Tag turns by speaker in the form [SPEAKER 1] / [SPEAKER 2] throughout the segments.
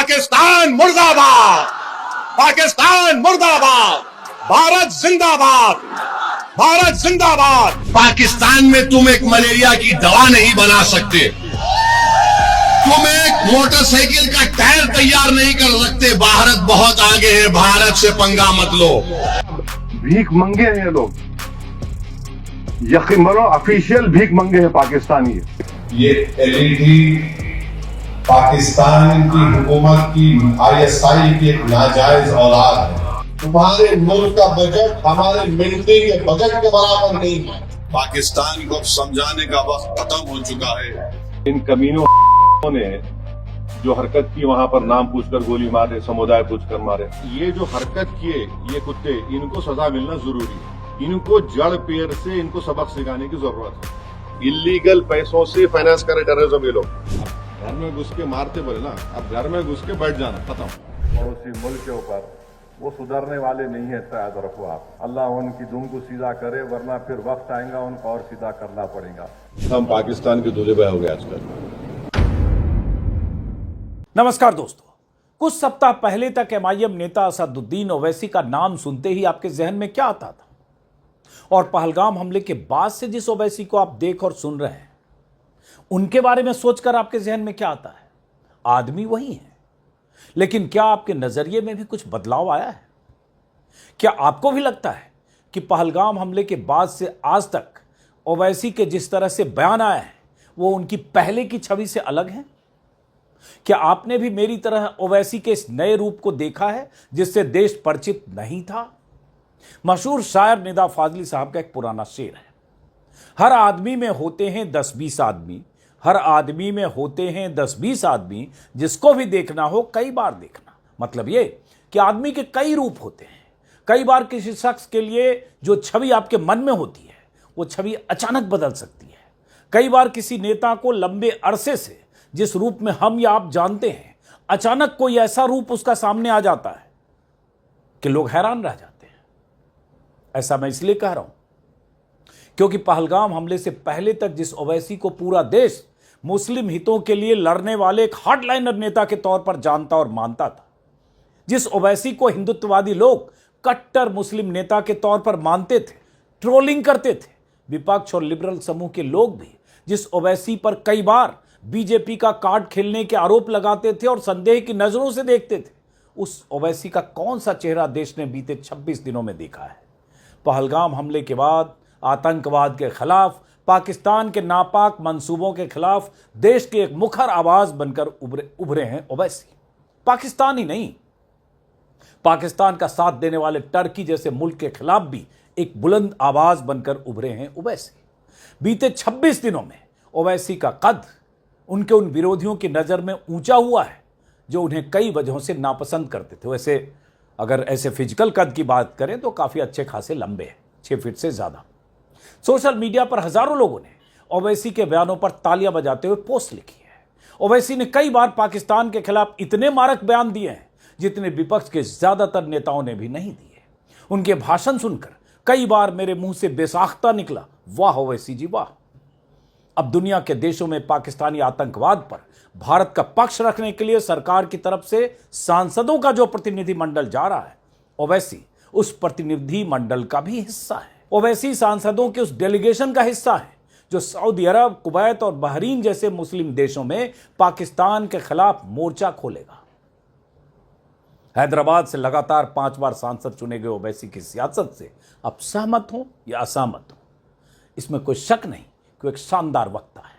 [SPEAKER 1] पाकिस्तान मुर्दाबाद, पाकिस्तान मुर्दाबाद, भारत जिंदाबाद, भारत जिंदाबाद। पाकिस्तान में तुम एक मलेरिया की दवा नहीं बना सकते, तुम एक मोटरसाइकिल का टायर तैयार नहीं कर सकते। भारत बहुत आगे है, भारत से पंगा मत लो।
[SPEAKER 2] भीख मंगे हैं ये लोग, यकीन मानो ऑफिशियल भीख मंगे हैं पाकिस्तानी।
[SPEAKER 3] ये एलईडी पाकिस्तान की हुकूमत की आईएसआई की एक नाजायज औलाद है। तुम्हारे मुल्क का बजट हमारे मिलिट्री के बजट के बराबर नहीं है।
[SPEAKER 1] पाकिस्तान को समझाने का वक्त खत्म हो चुका है।
[SPEAKER 2] इन कमीनों ने जो हरकत की, वहां पर नाम पूछकर गोली मारे, समुदाय पूछकर मारे, ये जो हरकत किए ये कुत्ते, इनको सजा मिलना जरूरी है। इनको जड़ पेड़ से इनको सबक सिखाने की जरूरत है। इलीगल पैसों से फाइनेंस करे टेररिज्म ये लोग। घर में घुस के मारते बोले ना, अब घर में घुस के बैठ जाना, खत्म। पड़ोसी मुल्क के ऊपर वो सुधरने वाले नहीं है, याद रखो आप। अल्लाह उनकी दुम को सीधा करे, वरना फिर वक्त आएगा उनको और सीधा करना पड़ेगा। हम पाकिस्तान के दूल्हे भाई हो गए आजकल।
[SPEAKER 4] नमस्कार दोस्तों, कुछ सप्ताह पहले तक एमआईएम नेता असदुद्दीन ओवैसी का नाम सुनते ही आपके जहन में क्या आता था? और पहलगाम हमले के बाद से जिस ओवैसी को आप देख और सुन रहे हैं, उनके बारे में सोचकर आपके जहन में क्या आता है? आदमी वही है, लेकिन क्या आपके नजरिए में भी कुछ बदलाव आया है? क्या आपको भी लगता है कि पहलगाम हमले के बाद से आज तक ओवैसी के जिस तरह से बयान आए हैं वो उनकी पहले की छवि से अलग है? क्या आपने भी मेरी तरह ओवैसी के इस नए रूप को देखा है जिससे देश परिचित नहीं था? मशहूर शायर निदा फाजली साहब का एक पुराना शेर है, हर आदमी में होते हैं 10-20 आदमी, हर आदमी में होते हैं 10-20 आदमी, जिसको भी देखना हो कई बार देखना। मतलब ये कि आदमी के कई रूप होते हैं। कई बार किसी शख्स के लिए जो छवि आपके मन में होती है वो छवि अचानक बदल सकती है। कई बार किसी नेता को लंबे अरसे से जिस रूप में हम या आप जानते हैं, अचानक कोई ऐसा रूप उसका सामने आ जाता है कि लोग हैरान रह जाते हैं। ऐसा मैं इसलिए कह रहा हूं क्योंकि पहलगाम हमले से पहले तक जिस ओवैसी को पूरा देश मुस्लिम हितों के लिए लड़ने वाले एक हार्डलाइनर नेता के तौर पर जानता और मानता था, जिस ओवैसी को हिंदुत्ववादी लोग कट्टर मुस्लिम नेता के तौर पर मानते थे, ट्रोलिंग करते थे, विपक्ष और लिबरल समूह के लोग भी जिस ओवैसी पर कई बार बीजेपी का कार्ड खेलने के आरोप लगाते थे और संदेह की नजरों से देखते थे, उस ओवैसी का कौन सा चेहरा देश ने बीते 26 दिनों में देखा है? पहलगाम हमले के बाद आतंकवाद के खिलाफ, पाकिस्तान के नापाक मंसूबों के खिलाफ देश के एक मुखर आवाज बनकर उभरे हैं ओवैसी। पाकिस्तान ही नहीं, पाकिस्तान का साथ देने वाले टर्की जैसे मुल्क के खिलाफ भी एक बुलंद आवाज बनकर उभरे हैं ओवैसी। बीते 26 दिनों में ओवैसी का कद उनके उन विरोधियों की नजर में ऊंचा हुआ है जो उन्हें कई वजहों से नापसंद करते थे। वैसे अगर ऐसे फिजिकल कद की बात करें तो काफी अच्छे खासे लंबे हैं, 6 फीट से ज्यादा। सोशल मीडिया पर हजारों लोगों ने ओवैसी के बयानों पर तालियां बजाते हुए पोस्ट लिखी है। ओवैसी ने कई बार पाकिस्तान के खिलाफ इतने मारक बयान दिए हैं जितने विपक्ष के ज्यादातर नेताओं ने भी नहीं दिए। उनके भाषण सुनकर कई बार मेरे मुंह से बेसाख्ता निकला, वाह ओवैसी जी वाह। अब दुनिया के देशों में पाकिस्तानी आतंकवाद पर भारत का पक्ष रखने के लिए सरकार की तरफ से सांसदों का जो प्रतिनिधि मंडल जा रहा है, ओवैसी उस प्रतिनिधि मंडल का भी हिस्सा है। ओवैसी सांसदों के उस डेलीगेशन का हिस्सा है जो सऊदी अरब, कुवैत और बहरीन जैसे मुस्लिम देशों में पाकिस्तान के खिलाफ मोर्चा खोलेगा। हैदराबाद से लगातार 5 बार सांसद चुने गए ओवैसी की सियासत से अब सहमत हो या असहमत हो, इसमें कोई शक नहीं कि वो एक शानदार वक्ता है।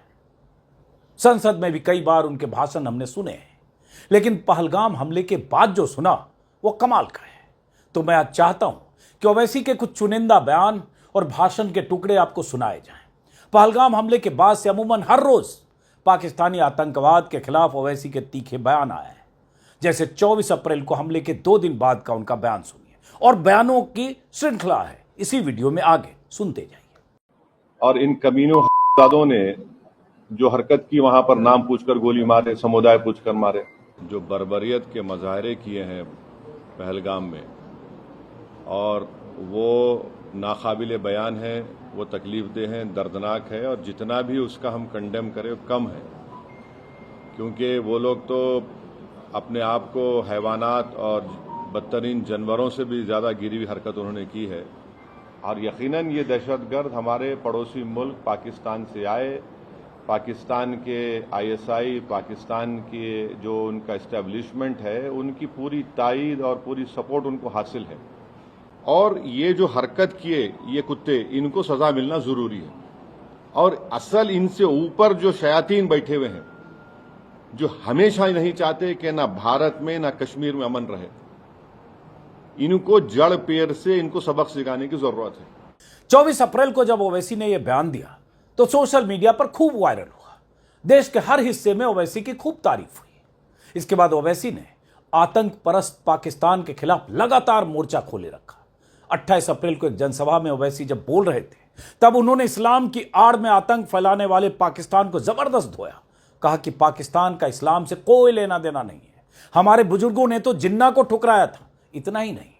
[SPEAKER 4] संसद में भी कई बार उनके भाषण हमने सुने हैं, लेकिन पहलगाम हमले के बाद जो सुना वो कमाल का है। तो मैं आज चाहता हूं कि ओवैसी के कुछ चुनिंदा बयान और भाषण के टुकड़े आपको सुनाए जाएं। पहलगाम हमले के बाद से अमूमन हर रोज पाकिस्तानी आतंकवाद के खिलाफ ओवैसी के तीखे बयान आए हैं। जैसे 24 अप्रैल को हमले के 2 दिन बाद का उनका बयान सुनिए, और बयानों की श्रृंखला है इसी वीडियो में, आगे सुनते जाइए।
[SPEAKER 2] और इन कमीनों दादों ने जो हरकत की, वहां पर नाम पूछकर गोली मारे, समुदाय पूछकर मारे, जो बर्बरियत के मजाहरे किए हैं पहलगाम में, और वो नाकाबिले बयान है, वो तकलीफदेह हैं, दर्दनाक है। और जितना भी उसका हम कंडेम करें कम है, क्योंकि वो लोग तो अपने आप को हैवानात और बदतरीन जानवरों से भी ज़्यादा गिरी हुई हरकत उन्होंने की है। और यकीनन ये दहशतगर्द हमारे पड़ोसी मुल्क पाकिस्तान से आए, पाकिस्तान के आईएसआई, पाकिस्तान के जो उनका इस्टेब्लिशमेंट है, उनकी पूरी तायीद और पूरी सपोर्ट उनको हासिल है। और ये जो हरकत किए ये कुत्ते, इनको सजा मिलना जरूरी है। और असल इनसे ऊपर जो शयातीन बैठे हुए हैं, जो हमेशा ही नहीं चाहते कि ना भारत में ना कश्मीर में अमन रहे, इनको जड़ पेड़ से इनको सबक सिखाने की जरूरत है।
[SPEAKER 4] 24 अप्रैल को जब ओवैसी ने यह बयान दिया तो सोशल मीडिया पर खूब वायरल हुआ। देश के हर हिस्से में ओवैसी की खूब तारीफ हुई। इसके बाद ओवैसी ने आतंक परस्त पाकिस्तान के खिलाफ लगातार मोर्चा खोले रखा। 28 अप्रैल को एक जनसभा में ओवैसी जब बोल रहे थे तब उन्होंने इस्लाम की आड़ में आतंक फैलाने वाले पाकिस्तान को जबरदस्त धोया। कहा कि पाकिस्तान का इस्लाम से कोई लेना देना नहीं है, हमारे बुजुर्गों ने तो जिन्ना को ठुकराया था। इतना ही नहीं,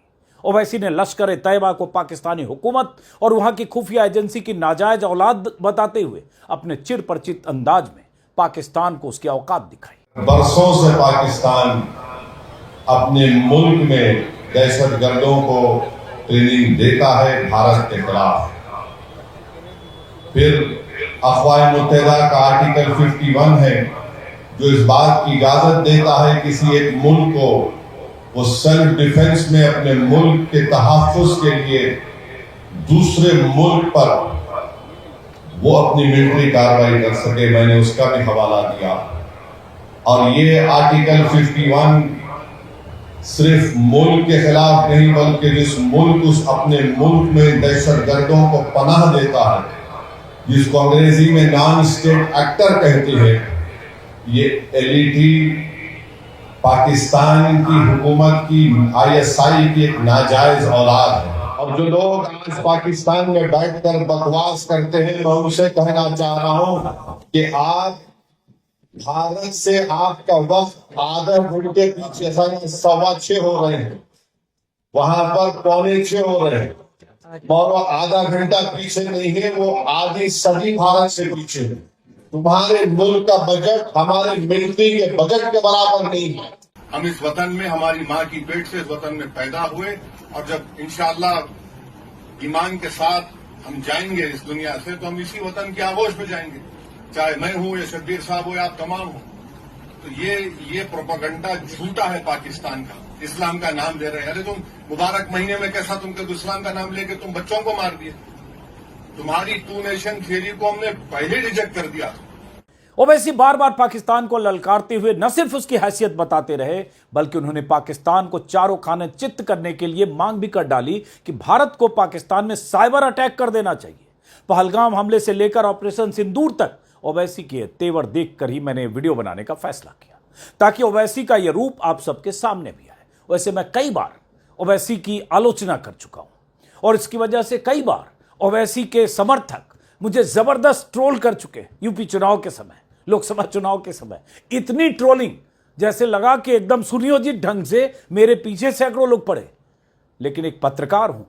[SPEAKER 4] ओवैसी ने लश्कर तैयबा को पाकिस्तानी हुकूमत और वहां की खुफिया एजेंसी की नाजायज औलाद बताते हुए अपने चिर परिचित अंदाज में पाकिस्तान को उसकी औकात दिखाई।
[SPEAKER 3] बरसों से पाकिस्तान अपने मुल्क में दहशतगर्दों को ट्रेनिंग देता है भारत के खिलाफ। फिर अक़वाम मुत्तहिदा का आर्टिकल 51 है जो इस बात की इजाजत देता है किसी एक मुल्क को वो सेल्फ डिफेंस में अपने मुल्क के तहफ़्फ़ुज़ के लिए दूसरे मुल्क पर वो अपनी मिलिट्री कार्रवाई कर सके। मैंने उसका भी हवाला दिया। और ये आर्टिकल 51 सिर्फ मुल्क के खिलाफ नहीं बल्कि जिस मुल्क उस अपने मुल्क में दहशतगर्दों को पनाह देता है, जिसको अंग्रेजी में नॉन स्टेट एक्टर कहते हैं, ये एलईटी पाकिस्तान की हुकूमत की आईएसआई की एक नाजायज औलाद है। और जो लोग आज पाकिस्तान में बैठकर बकवास करते हैं, मैं उनसे कहना चाह रहा हूं कि आप भारत से आपका वक्त आधा घंटे पीछे 6:15 हो रहे हैं, वहां पर 6:45 हो रहे हैं, और वो आधा घंटा पीछे नहीं है, वो आधी सदी भारत से पीछे है। तुम्हारे मुल्क का बजट हमारे मिलिट्री के बजट के बराबर नहीं है।
[SPEAKER 1] हम इस वतन में हमारी माँ की पेट से इस वतन में पैदा हुए, और जब इंशाअल्लाह ईमान के साथ हम जाएंगे इस दुनिया से, तो हम इसी वतन की आगोश में जाएंगे, चाहे मैं हूं या शब्बीर साहब हो या आप तमाम हो। तो ये प्रोपेगेंडा झूठा है पाकिस्तान का। इस्लाम का नाम दे रहे हैं। अरे तुम मुबारक महीने में कैसा तुमको इस्लाम का नाम लेके तुम बच्चों को मार दिए। तुम्हारी टू नेशन थियरी को हमने पहले रिजेक्ट कर दिया।
[SPEAKER 4] ओवैसी बार बार पाकिस्तान को ललकारते हुए न सिर्फ उसकी हैसियत बताते रहे, बल्कि उन्होंने पाकिस्तान को चारों खाने चित्त करने के लिए मांग भी कर डाली कि भारत को पाकिस्तान में साइबर अटैक कर देना चाहिए। पहलगाम हमले से लेकर ऑपरेशन सिंदूर तक ओवैसी के तेवर देखकर ही मैंने वीडियो बनाने का फैसला किया, ताकि ओवैसी का यह रूप आप सबके सामने भी आए। वैसे मैं कई बार ओवैसी की आलोचना कर चुका हूं और इसकी वजह से कई बार ओवैसी के समर्थक मुझे जबरदस्त ट्रोल कर चुके। यूपी चुनाव के समय, लोकसभा चुनाव के समय इतनी ट्रोलिंग, जैसे लगा कि एकदम सुनियोजित ढंग से मेरे पीछे सैकड़ों लोग पड़े। लेकिन एक पत्रकार हूं,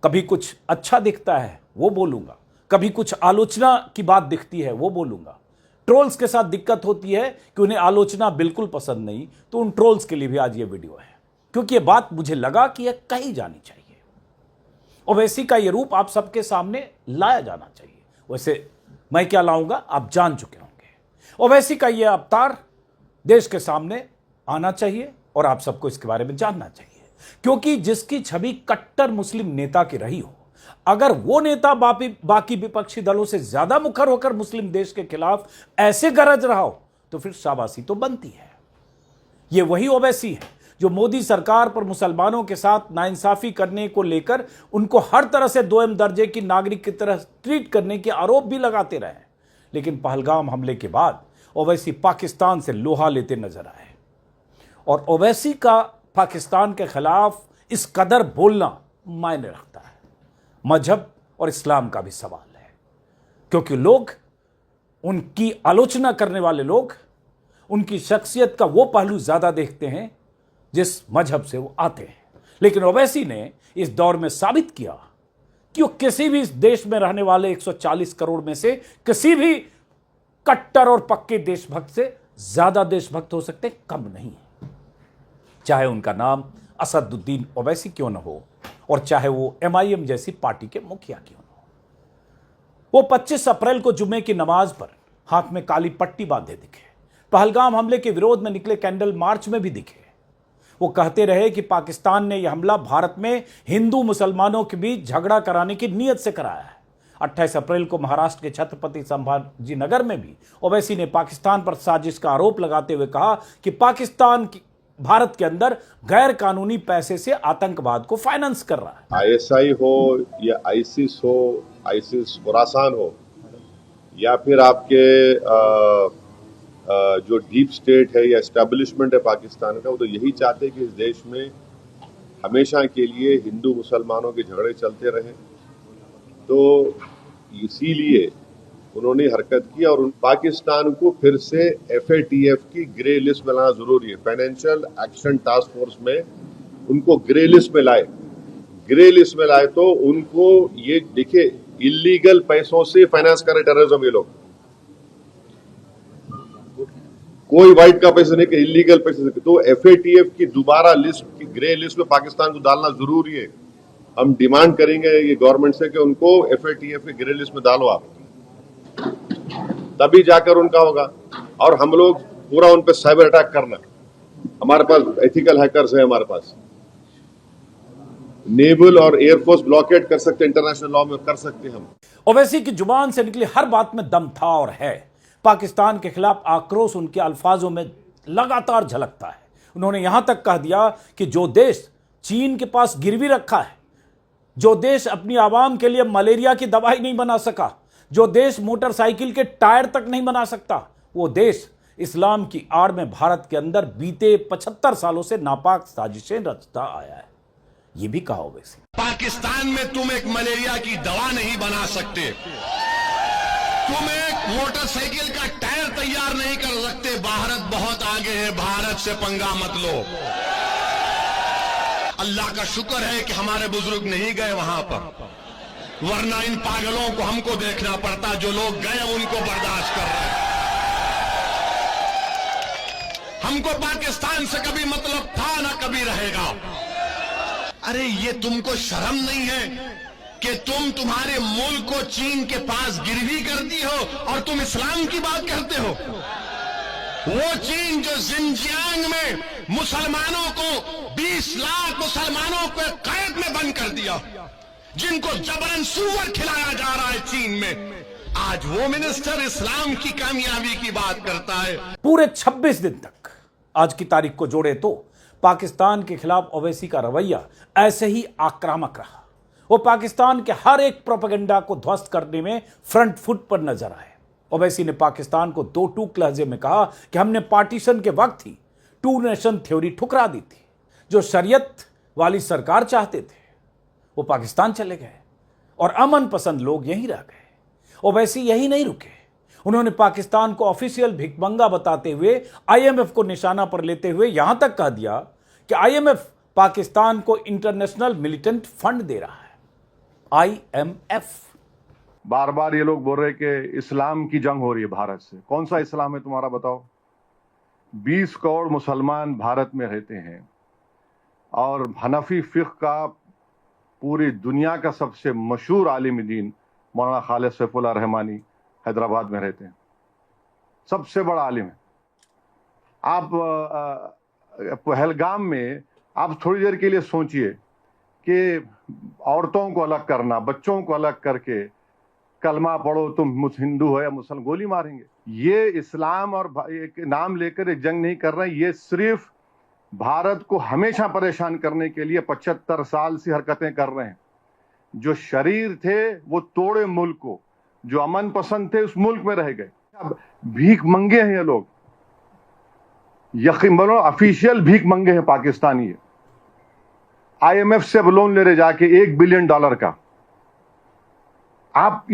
[SPEAKER 4] कभी कुछ अच्छा दिखता है वो बोलूंगा, कभी कुछ आलोचना की बात दिखती है वो बोलूंगा। ट्रोल्स के साथ दिक्कत होती है कि उन्हें आलोचना बिल्कुल पसंद नहीं, तो उन ट्रोल्स के लिए भी आज ये वीडियो है, क्योंकि ये बात मुझे लगा कि यह कही जानी चाहिए। ओवैसी का ये रूप आप सबके सामने लाया जाना चाहिए। वैसे मैं क्या लाऊंगा आप जान चुके होंगे। ओवैसी का ये अवतार देश के सामने आना चाहिए और आप सबको इसके बारे में जानना चाहिए, क्योंकि जिसकी छवि कट्टर मुस्लिम नेता की रही हो, अगर वो नेता बाकी विपक्षी दलों से ज्यादा मुखर होकर मुस्लिम देश के खिलाफ ऐसे गरज रहा हो, तो फिर शाबाशी तो बनती है। ये वही ओवैसी है जो मोदी सरकार पर मुसलमानों के साथ नाइंसाफी करने को लेकर उनको हर तरह से दोयम दर्जे की नागरिक की तरह ट्रीट करने के आरोप भी लगाते रहे। लेकिन पहलगाम हमले के बाद ओवैसी पाकिस्तान से लोहा लेते नजर आए, और ओवैसी का पाकिस्तान के खिलाफ इस कदर बोलना मायने रखता है। मजहब और इस्लाम का भी सवाल है, क्योंकि लोग, उनकी आलोचना करने वाले लोग, उनकी शख्सियत का वो पहलू ज्यादा देखते हैं जिस मजहब से वो आते हैं। लेकिन ओवैसी ने इस दौर में साबित किया कि वो किसी भी इस देश में रहने वाले 140 करोड़ में से किसी भी कट्टर और पक्के देशभक्त से ज्यादा देशभक्त हो सकते, कम नहीं। चाहे उनका नाम असदुद्दीन ओवैसी क्यों न हो और चाहे वो MIM जैसी पार्टी के मुखिया क्यों न हो। वो 25 अप्रैल को जुमे की नमाज पर हाथ में काली पट्टी बांधे दिखे, पहलगाम हमले के विरोध में निकले कैंडल मार्च में भी दिखे। वो कहते रहे कि पाकिस्तान ने यह हमला भारत में हिंदू मुसलमानों के बीच झगड़ा कराने की नीयत से कराया है। 28 अप्रैल को महाराष्ट्र के छत्रपति संभाजी नगर में भी ओवैसी ने पाकिस्तान पर साजिश का आरोप लगाते हुए कहा कि पाकिस्तान की भारत के अंदर गैर कानूनी पैसे से आतंकवाद को फाइनेंस कर रहा है।
[SPEAKER 2] ISI हो या ISIS हो, ISIS खुरासान हो, या फिर आपके जो डीप स्टेट है या एस्टेब्लिशमेंट है पाकिस्तान का, वो तो यही चाहते हैं कि इस देश में हमेशा के लिए हिंदू मुसलमानों के झगड़े चलते रहें। तो इसीलिए उन्होंने हरकत की और पाकिस्तान को फिर से FATF की ग्रे लिस्ट में लाना जरूरी है। फाइनेंशियल एक्शन टास्क फोर्स में उनको ग्रे लिस्ट में लाए। ग्रे लिस्ट में लाए तो उनको ये देखिए, इलीगल पैसों से फाइनेंस करे टेररिज्म ये लोग, कोई व्हाइट का पैसा नहीं कि इलीगल पैसे से। तो FATF की दोबारा लिस्ट की ग्रे लिस्ट में पाकिस्तान को डालना जरूरी है। हम डिमांड करेंगे ये गवर्नमेंट से कि उनको FATF की ग्रे लिस्ट में डालो आप, तभी जाकर उनका होगा। और हम लोग पूरा उन पर साइबर अटैक करना, हमारे पास एथिकल हैकर्स है, हमारे पास नेवल और एयरफोर्स ब्लॉकेट कर सकते, इंटरनेशनल लॉ में कर सकते हम।
[SPEAKER 4] ओवैसी की जुबान से निकली हर बात में दम था और है। पाकिस्तान के खिलाफ आक्रोश उनके अल्फाजों में लगातार झलकता है। उन्होंने यहां तक कह दिया कि जो देश चीन के पास गिरवी रखा है, जो देश अपनी आवाम के लिए मलेरिया की दवाई नहीं बना सका, जो देश मोटरसाइकिल के टायर तक नहीं बना सकता, वो देश इस्लाम की आड़ में भारत के अंदर बीते 75 सालों से नापाक साजिशें रचता आया है। ये भी कहा ओवैसी।
[SPEAKER 1] पाकिस्तान में तुम एक मलेरिया की दवा नहीं बना सकते, तुम एक मोटरसाइकिल का टायर तैयार नहीं कर सकते। भारत बहुत आगे है, भारत से पंगा मत लो। अल्लाह का शुक्र है कि हमारे बुजुर्ग नहीं गए वहां पर, वरना इन पागलों को हमको देखना पड़ता। जो लोग गए उनको बर्दाश्त कर रहे हैं। हमको पाकिस्तान से कभी मतलब था ना कभी रहेगा। अरे ये तुमको शर्म नहीं है कि तुम्हारे मुल्क को चीन के पास गिरवी कर दी हो और तुम इस्लाम की बात करते हो? वो चीन जो जिनजियांग में मुसलमानों को 20 लाख मुसलमानों को कैद में बंद कर दिया, जिनको जबरन सूअर खिलाया जा रहा है चीन में, आज वो मिनिस्टर इस्लाम की कामयाबी की बात करता है।
[SPEAKER 4] पूरे 26 दिन तक आज की तारीख को जोड़े तो पाकिस्तान के खिलाफ ओवैसी का रवैया ऐसे ही आक्रामक रहा। वो पाकिस्तान के हर एक प्रोपेगेंडा को ध्वस्त करने में फ्रंट फुट पर नजर आए। ओवैसी ने पाकिस्तान को दो टूक लहजे में कहा कि हमने पार्टीशन के वक्त ही 2 नेशन थ्योरी ठुकरा दी थी। जो शरीयत वाली सरकार चाहते थे वो पाकिस्तान चले गए और अमन पसंद लोग यहीं रह गए। ओवैसी यही नहीं रुके, उन्होंने पाकिस्तान को ऑफिशियल भिखमंगा बताते हुए IMF को निशाना पर लेते हुए यहां तक कह दिया कि IMF पाकिस्तान को इंटरनेशनल मिलिटेंट फंड दे रहा है। IMF
[SPEAKER 2] बार बार ये लोग बोल रहे कि इस्लाम की जंग हो रही है भारत से। कौन सा इस्लाम है तुम्हारा, बताओ? 20 करोड़ मुसलमान भारत में रहते हैं और हनफी फिक़्ह का पूरी दुनिया का सबसे मशहूर आलिम दीन मौलाना खालिद सैफुल्लाह रहमानी हैदराबाद में रहते हैं, सबसे बड़ा आलिम है। आप पहलगाम में आप थोड़ी देर के लिए सोचिए कि औरतों को अलग करना, बच्चों को अलग करके कलमा पढ़ो तुम हिंदू हो या मुसलमान, गोली मारेंगे। ये इस्लाम और एक नाम लेकर एक जंग नहीं कर रहे हैं, ये सिर्फ भारत को हमेशा परेशान करने के लिए 75 साल से हरकतें कर रहे हैं। जो शरीर थे वो तोड़े मुल्क को, जो अमन पसंद थे उस मुल्क में रह गए। अब भीख मंगे हैं ये लोग, यकीन बोलो ऑफिशियल भीख मंगे हैं पाकिस्तानी। IMF से लोन ले रहे जाके $1 बिलियन का। आप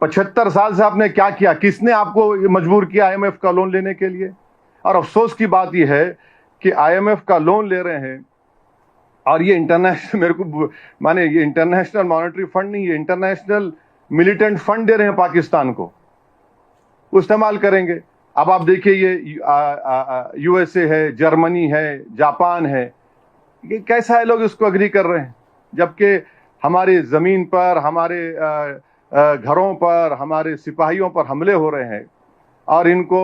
[SPEAKER 2] 75 साल से आपने क्या किया? किसने आपको मजबूर किया IMF का लोन लेने के लिए? और अफसोस की बात यह है कि IMF का लोन ले रहे हैं और ये इंटरनेशनल, मेरे को माने ये इंटरनेशनल मॉनेटरी फंड नहीं, ये इंटरनेशनल मिलिटेंट फंड दे रहे हैं पाकिस्तान को, वो इस्तेमाल करेंगे। अब आप देखिए ये यूएसए है, जर्मनी है, जापान है, ये कैसा है लोग इसको अग्री कर रहे हैं, जबकि हमारी जमीन पर, हमारे घरों पर, हमारे सिपाहियों पर हमले हो रहे हैं और इनको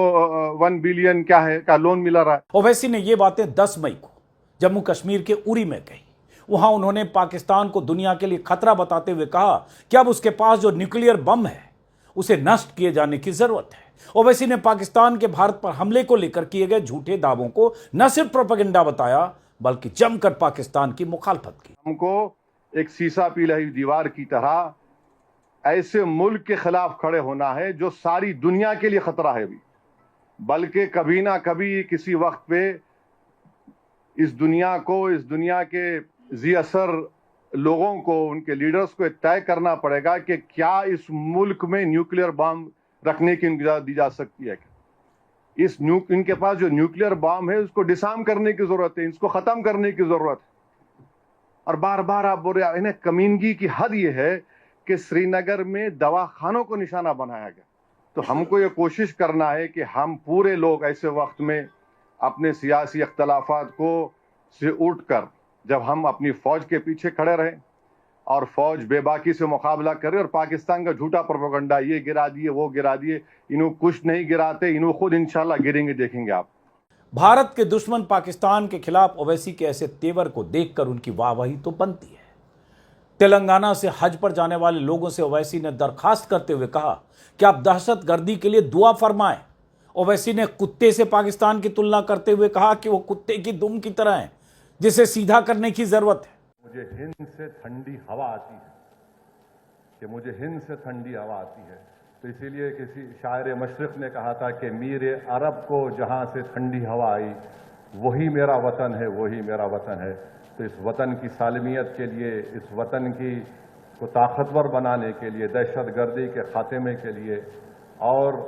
[SPEAKER 2] 1 बिलियन क्या है का लोन मिला रहा है।
[SPEAKER 4] ओवैसी ने ये बातें 10 मई को जम्मू कश्मीर के उरी में कही। वहां उन्होंने पाकिस्तान को दुनिया के लिए खतरा बताते हुए कहा कि अब उसके पास जो न्यूक्लियर बम है उसे नष्ट किए जाने की जरूरत है। ओवैसी ने पाकिस्तान के भारत पर हमले को लेकर किए गए झूठे दावों को न सिर्फ प्रोपेगेंडा बताया बल्कि जमकर पाकिस्तान की मुखालफत की।
[SPEAKER 2] हमको एक सीसा पिघली दीवार की तरह ऐसे मुल्क के खिलाफ खड़े होना है जो सारी दुनिया के लिए खतरा है भी, बल्कि कभी ना कभी किसी वक्त पे इस दुनिया को, इस दुनिया के जी असर लोगों को, उनके लीडर्स को तय करना पड़ेगा कि क्या इस मुल्क में न्यूक्लियर बम रखने की इजाजत दी जा सकती है। इनके पास जो न्यूक्लियर बम है उसको डिसआर्म करने की जरूरत है, इसको खत्म करने की जरूरत है। और बार बार आप बोल रहे हैं, कमीनगी की हद ये है कि श्रीनगर में दवाखानों को निशाना बनाया गया। तो हमको ये कोशिश करना है कि हम पूरे लोग ऐसे वक्त में अपने सियासी अख्तलाफात को से उठकर जब हम अपनी फौज के पीछे खड़े रहें और फौज बेबाकी से मुकाबला करे और पाकिस्तान का झूठा प्रोपेगेंडा, ये गिरा दिए, वो गिरा दिए, इन्हों कुछ नहीं गिराते, इन्हों खुद इंशाल्लाह गिरेंगे, देखेंगे आप।
[SPEAKER 4] भारत के दुश्मन पाकिस्तान के खिलाफ ओवैसी के ऐसे तेवर को देखकर उनकी वाहवाही तो बनती है। तेलंगाना से हज पर जाने वाले लोगों से ओवैसी ने दरखास्त करते हुए कहा कि आप दहशतगर्दी के लिए दुआ फरमाएं। ओवैसी ने कुत्ते से पाकिस्तान की तुलना करते हुए कहा कि वो कुत्ते की दुम की तरह है जिसे सीधा करने की जरूरत है।
[SPEAKER 2] मुझे हिंद से ठंडी हवा आती है, कि मुझे हिंद से ठंडी हवा आती है, तो इसीलिए किसी शायर मशरिक ने कहा था कि मीर अरब को जहां से ठंडी हवा आई वही मेरा वतन है, वही मेरा वतन है। तो इस वतन की सालमियत के लिए, इस वतन की को ताकतवर बनाने के लिए, दहशतगर्दी के खात्मे के लिए और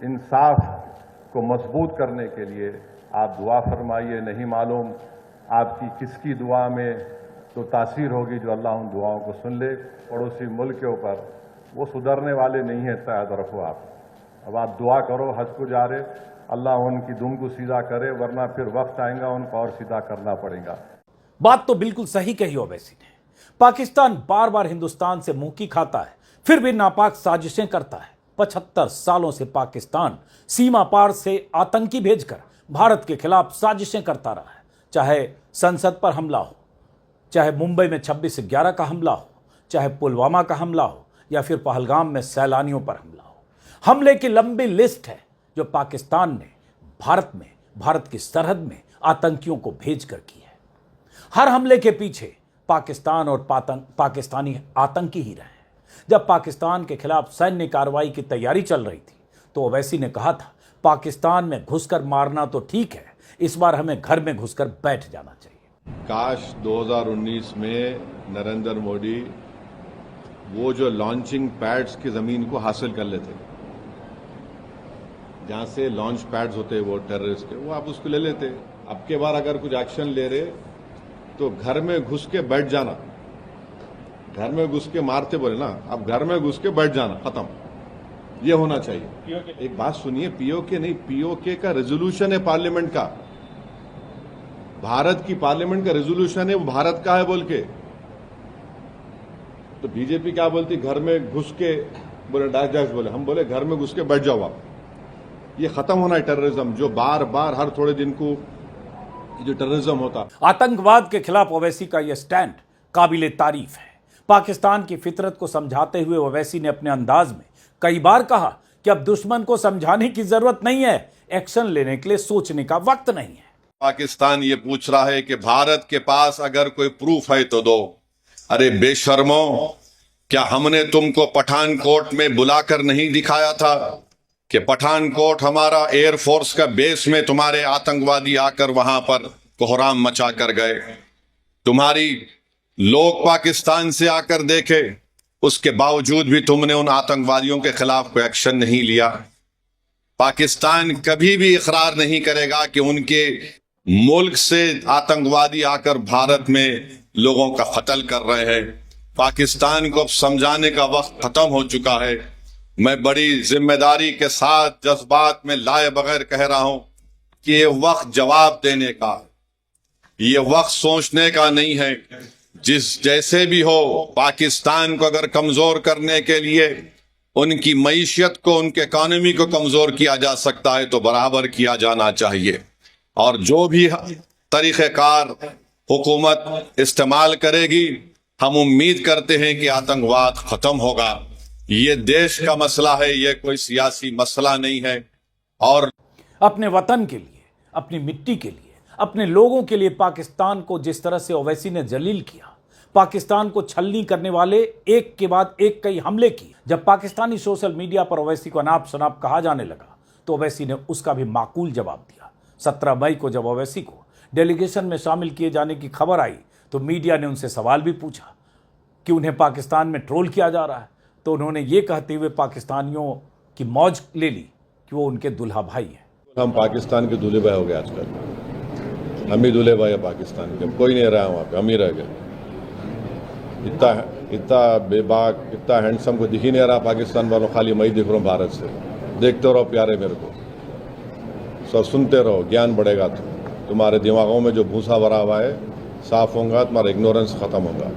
[SPEAKER 2] इंसाफ को मजबूत करने के लिए आप दुआ फरमाइए। नहीं मालूम आपकी किसकी दुआ में तो तासीर होगी जो अल्लाह उन दुआओं को सुन ले। पड़ोसी मुल्क के ऊपर वो सुधरने वाले नहीं है, याद रखो आप। अब आप दुआ करो, हज को जा रहे, अल्लाह उनकी दुम को सीधा करे, वरना फिर वक्त आएगा उनको और सीधा करना पड़ेगा।
[SPEAKER 4] बात तो बिल्कुल सही कही ओवैसी ने। पाकिस्तान बार बार हिंदुस्तान से मुंह की खाता है, फिर भी नापाक साजिशें करता है। 75 सालों से पाकिस्तान सीमा पार से आतंकी भेजकर भारत के खिलाफ साजिशें करता रहा है, चाहे संसद पर हमला हो, चाहे मुंबई में 26/11 का हमला हो, चाहे पुलवामा का हमला हो या फिर पहलगाम में सैलानियों पर हमला हो। हमले की लंबी लिस्ट है जो पाकिस्तान ने भारत की सरहद में आतंकियों को भेजकर की है। हर हमले के पीछे पाकिस्तान और पाकिस्तानी आतंकी ही रहे। जब पाकिस्तान के खिलाफ सैन्य कार्रवाई की तैयारी चल रही थी तो ओवैसी ने कहा था, पाकिस्तान में घुसकर मारना तो ठीक है, इस बार हमें घर में घुसकर बैठ जाना चाहिए।
[SPEAKER 2] काश 2019 में नरेंद्र मोदी वो जो लॉन्चिंग पैड्स की जमीन को हासिल कर लेते, जहां से लॉन्च पैड्स होते वो टेररिस्ट के, वो आप उसको ले लेते। अब के बार अगर कुछ एक्शन ले रहे तो घर में घुस के बैठ जाना, घर में घुस के मारते बोले ना, अब घर में घुस के बैठ जाना, खत्म, ये होना चाहिए। एक बात सुनिए, पीओके नहीं, पीओके का रेजोल्यूशन है पार्लियामेंट का, भारत की पार्लियामेंट का रेजोल्यूशन है, वो भारत का है बोल के। तो बीजेपी क्या बोलती, घर में घुस के बोले, डायरेक्ट बोले, हम बोले घर में घुस के बैठ जाओ आप। ये खत्म होना है टेररिज्म, जो बार बार हर थोड़े दिन को जो टेररिज्म होता।
[SPEAKER 4] आतंकवाद के खिलाफ ओवैसी का यह स्टैंड काबिले तारीफ है। पाकिस्तान की फितरत को समझाते हुए ओवैसी ने अपने अंदाज में कई बार कहा कि अब दुश्मन को समझाने की जरूरत नहीं है, एक्शन लेने के लिए सोचने का वक्त नहीं है।
[SPEAKER 1] पाकिस्तान ये पूछ रहा है कि भारत के पास अगर कोई प्रूफ है तो दो। अरे बेशर्मो, क्या हमने तुमको पठानकोट में बुलाकर नहीं दिखाया था कि पठानकोट हमारा एयरफोर्स का बेस में तुम्हारे आतंकवादी आकर वहां पर कोहराम मचा कर गए? तुम्हारी लोग पाकिस्तान से आकर देखे, उसके बावजूद भी तुमने उन आतंकवादियों के खिलाफ कोई एक्शन नहीं लिया। पाकिस्तान कभी भी इकरार नहीं करेगा कि उनके मुल्क से आतंकवादी आकर भारत में लोगों का कत्ल कर रहे हैं। पाकिस्तान को अब समझाने का वक्त खत्म हो चुका है। मैं बड़ी जिम्मेदारी के साथ जज्बात में लाए बगैर कह रहा हूं कि ये वक्त जवाब देने का है, ये वक्त सोचने का नहीं है। जिस जैसे भी हो, पाकिस्तान को अगर कमजोर करने के लिए उनकी मईशत को, उनके इकॉनमी को कमजोर किया जा सकता है तो बराबर किया जाना चाहिए। और जो भी तरीक़ेकार हुकूमत इस्तेमाल करेगी, हम उम्मीद करते हैं कि आतंकवाद खत्म होगा। ये देश का मसला है, ये कोई सियासी मसला नहीं है। और
[SPEAKER 4] अपने वतन के लिए, अपनी मिट्टी के लिए, अपने लोगों के लिए पाकिस्तान को जिस तरह से ओवैसी ने जलील किया, पाकिस्तान को छलनी करने वाले एक के बाद एक कई हमले किए। जब पाकिस्तानी सोशल मीडिया पर ओवैसी को अनाप शनाप कहा जाने लगा तो ओवैसी ने उसका भी माकूल जवाब दिया। 17 मई को जब ओवैसी को डेलीगेशन में शामिल किए जाने की खबर आई तो मीडिया ने उनसे सवाल भी पूछा कि उन्हें पाकिस्तान में ट्रोल किया जा रहा है, तो उन्होंने ये कहते हुए पाकिस्तानियों की मौज ले ली कि वो उनके दुल्हा भाई हैं।
[SPEAKER 2] हम पाकिस्तान के दूल्हे भाई हो गए आजकल, हम ही दूल्हे भाई है पाकिस्तान के, कोई नहीं रहा वहाँ पे, हम ही रह गए। इतना बेबाक, इतना हैंडसम को दिख ही नहीं रहा पाकिस्तान वालों, खाली मैं ही दिख रहा हूँ भारत से। देखते रहो प्यारे मेरे को, सब सुनते रहो, ज्ञान बढ़ेगा। तुम्हारे दिमागों में जो भूसा भरा हुआ है साफ होगा, तुम्हारा इग्नोरेंस खत्म होगा।